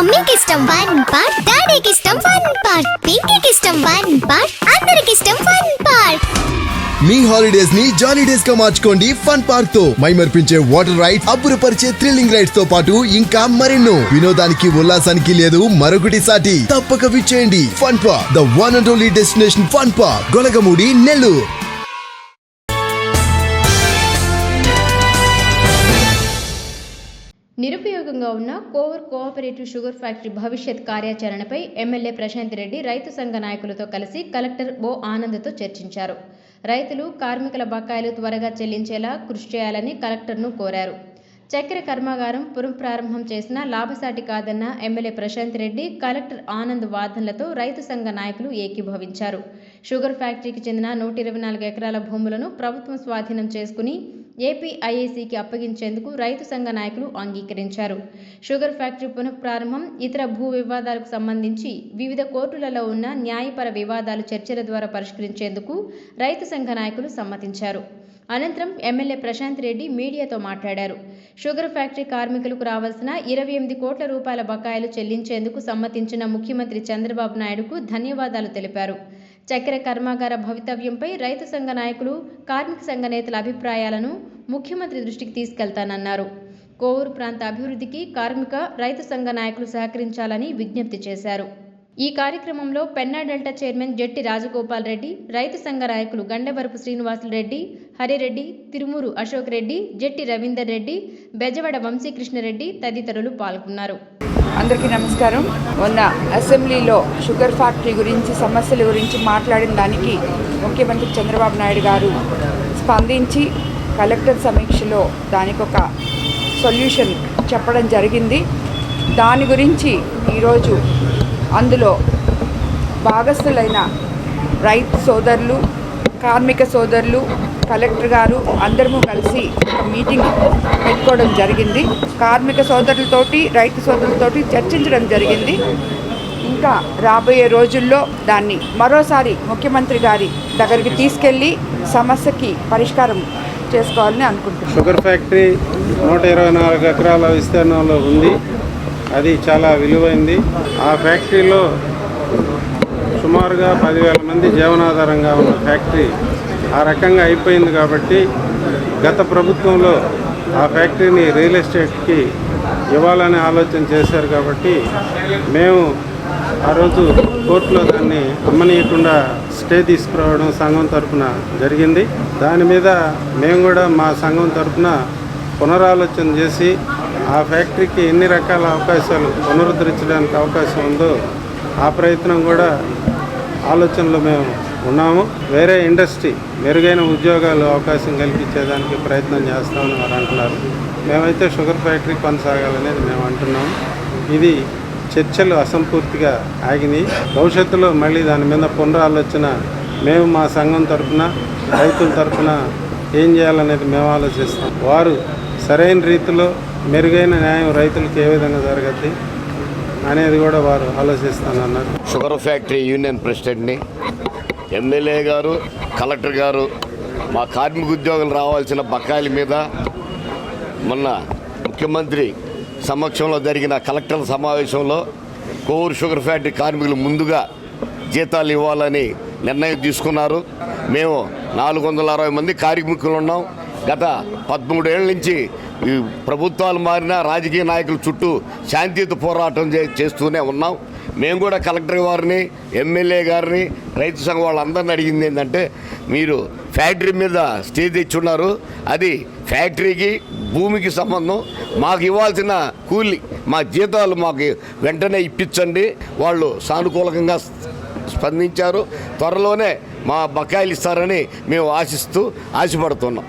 మమ్మీకి ఇష్టం one part, డాడీకి ఇష్టం వన్ పార్ట్, పింకీకి ఇష్టం వన్ పార్ట్, అందరికి ఇష్టం వన్ పార్ట్. మీ హాలిడేస్ ని జాలీ డేస్ గా మార్చుకోండి ఫన్ పార్క్ తో. మైమర్పించే వాటర్ రైడ్స్, అబ్బురపరిచే థ్రిల్లింగ్ రైడ్స్ తో పాటు ఇంకా మరెన్నో. వినోదానికి ఉల్లాసానికి లేదు మరొకటి సాటి. తప్పక విచ్చేయండి fun park, the one and only destination fun park, Golagamudi, Nellore. నిరుపయోగంగా ఉన్న కోవూర్ కోఆపరేటివ్ షుగర్ ఫ్యాక్టరీ భవిష్యత్ కార్యాచరణపై ఎమ్మెల్యే ప్రశాంత్ రెడ్డి రైతు సంఘ నాయకులతో కలిసి కలెక్టర్ ఓ ఆనంద్తో చర్చించారు. రైతులు, కార్మికుల బకాయిలు త్వరగా చెల్లించేలా కృషి చేయాలని కలెక్టర్ను కోరారు. చక్కెర కర్మాగారం పునఃప్రారంభం చేసినా లాభసాటి కాదన్న ఎమ్మెల్యే ప్రశాంత్ రెడ్డి, కలెక్టర్ ఆనంద్ వాదనలతో రైతు సంఘ నాయకులు ఏకీభవించారు. షుగర్ ఫ్యాక్టరీకి చెందిన 124 ఎకరాల భూములను ప్రభుత్వం స్వాధీనం చేసుకుని ఏపీఐఏసీకి అప్పగించేందుకు రైతు సంఘ నాయకులు అంగీకరించారు. షుగర్ ఫ్యాక్టరీ పునఃప్రారంభం, ఇతర భూ వివాదాలకు సంబంధించి వివిధ కోర్టులలో ఉన్న న్యాయపర వివాదాలు చర్చల ద్వారా పరిష్కరించేందుకు రైతు సంఘ నాయకులు సమ్మతించారు. అనంతరం ఎమ్మెల్యే ప్రశాంత్ రెడ్డి మీడియాతో మాట్లాడారు. షుగర్ ఫ్యాక్టరీ కార్మికులకు రావాల్సిన 28 కోట్ల రూపాయల బకాయిలు చెల్లించేందుకు సమ్మతించిన ముఖ్యమంత్రి చంద్రబాబు నాయుడుకు ధన్యవాదాలు తెలిపారు. చక్కెర కర్మాగార భవితవ్యంపై రైతు సంఘ నాయకులు, కార్మిక సంఘ నేతల అభిప్రాయాలను ముఖ్యమంత్రి దృష్టికి తీసుకెళ్తానన్నారు. కోవూరు ప్రాంత అభివృద్ధికి కార్మిక, రైతు సంఘ నాయకులు సహకరించాలని విజ్ఞప్తి చేశారు. ఈ కార్యక్రమంలో పెన్నా డెల్టా చైర్మన్ జెట్టి రాజగోపాల్ రెడ్డి, రైతు సంఘ నాయకులు గండవరపు శ్రీనివాసులు రెడ్డి, హరిరెడ్డి, తిరుమూరు అశోక్ రెడ్డి, జెట్టి రవీందర్ రెడ్డి, బెజవాడ వంశీకృష్ణరెడ్డి తదితరులు పాల్గొన్నారు. అందరికీ నమస్కారం. మొన్న అసెంబ్లీలో షుగర్ ఫ్యాక్టరీ గురించి, సమస్యల గురించి మాట్లాడిన దానికి ముఖ్యమంత్రి చంద్రబాబు నాయుడు గారు స్పందించి కలెక్టర్ సమీక్షలో దానికి ఒక సొల్యూషన్ చెప్పడం జరిగింది. దాని గురించి ఈరోజు అందులో భాగస్థులైన రైతు సోదరులు, కార్మిక సోదరులు, కలెక్టర్ గారు అందరము కలిసి ఒక మీటింగ్ పెట్టుకోవడం జరిగింది. కార్మిక సోదరులతోటి, రైతు సోదరులతోటి చర్చించడం జరిగింది. ఇంకా రాబోయే రోజుల్లో దాన్ని మరోసారి ముఖ్యమంత్రి గారి దగ్గరికి తీసుకెళ్ళి సమస్యకి పరిష్కారం చేసుకోవాలని అనుకుంటున్నాను. షుగర్ ఫ్యాక్టరీ 124 ఎకరాల విస్తీర్ణంలో ఉంది. అది చాలా విలువైంది. ఆ ఫ్యాక్టరీలో సుమారుగా 10,000 మంది జీవనాధారంగా ఉన్న ఫ్యాక్టరీ ఆ రకంగా అయిపోయింది. కాబట్టి గత ప్రభుత్వంలో ఆ ఫ్యాక్టరీని రియల్ ఎస్టేట్కి ఇవ్వాలని ఆలోచన చేశారు. కాబట్టి మేము ఆ రోజు కోర్టులో దాన్ని అమ్మనీయకుండా స్టే తీసుకురావడం సంఘం తరఫున జరిగింది. దాని మీద మేము కూడా మా సంఘం తరఫున పునరాలోచన చేసి ఆ ఫ్యాక్టరీకి ఎన్ని రకాల అవకాశాలు పునరుద్ధరించడానికి అవకాశం ఉందో ఆ ప్రయత్నం కూడా ఆలోచనలో మేము ఉన్నాము. వేరే ఇండస్ట్రీ, మెరుగైన ఉద్యోగాలు అవకాశం కల్పించేదానికి ప్రయత్నం చేస్తామని వారు అంటున్నారు. మేమైతే షుగర్ ఫ్యాక్టరీ కొనసాగాలనేది మేము అంటున్నాము. ఇది చర్చలు అసంపూర్తిగా ఆగినాయి. భవిష్యత్తులో మళ్ళీ దాని మీద పునరాలోచన మేము మా సంఘం తరఫున, రైతుల తరఫున ఏం చేయాలనేది మేము ఆలోచిస్తాం. వారు సరైన రీతిలో మెరుగైన న్యాయం రైతులకు ఏ విధంగా జరగద్ది అనేది కూడా వారు ఆలోచిస్తానన్నారు. షుగర్ ఫ్యాక్టరీ యూనియన్ ప్రెసిడెంట్ని, ఎమ్మెల్యే గారు, కలెక్టర్ గారు మా కార్మిక ఉద్యోగులు రావాల్సిన బకాయిల మీద మొన్న ముఖ్యమంత్రి సమక్షంలో జరిగిన కలెక్టర్ల సమావేశంలో కోవూరు షుగర్ ఫ్యాక్టరీ కార్మికులు ముందుగా జీతాలు ఇవ్వాలని నిర్ణయం తీసుకున్నారు. మేము 460 మంది కార్మికులు ఉన్నాం. గత 13 ఏళ్ళ నుంచి ఈ ప్రభుత్వాలు మారిన రాజకీయ నాయకుల చుట్టూ శాంతియుత పోరాటం చేస్తూనే ఉన్నాం. మేము కూడా కలెక్టర్ గారిని, ఎమ్మెల్యే గారిని, రైతు సంఘం వాళ్ళందరినీ అడిగింది ఏంటంటే, మీరు ఫ్యాక్టరీ మీద స్టే తెచ్చున్నారు, అది ఫ్యాక్టరీకి భూమికి సంబంధం, మాకు ఇవ్వాల్సిన కూలి, మా జీతాలు మాకు వెంటనే ఇప్పించండి. వాళ్ళు సానుకూలంగా స్పందించారు. త్వరలోనే మా బకాయిలు ఇస్తారని మేము ఆశిస్తున్నాం.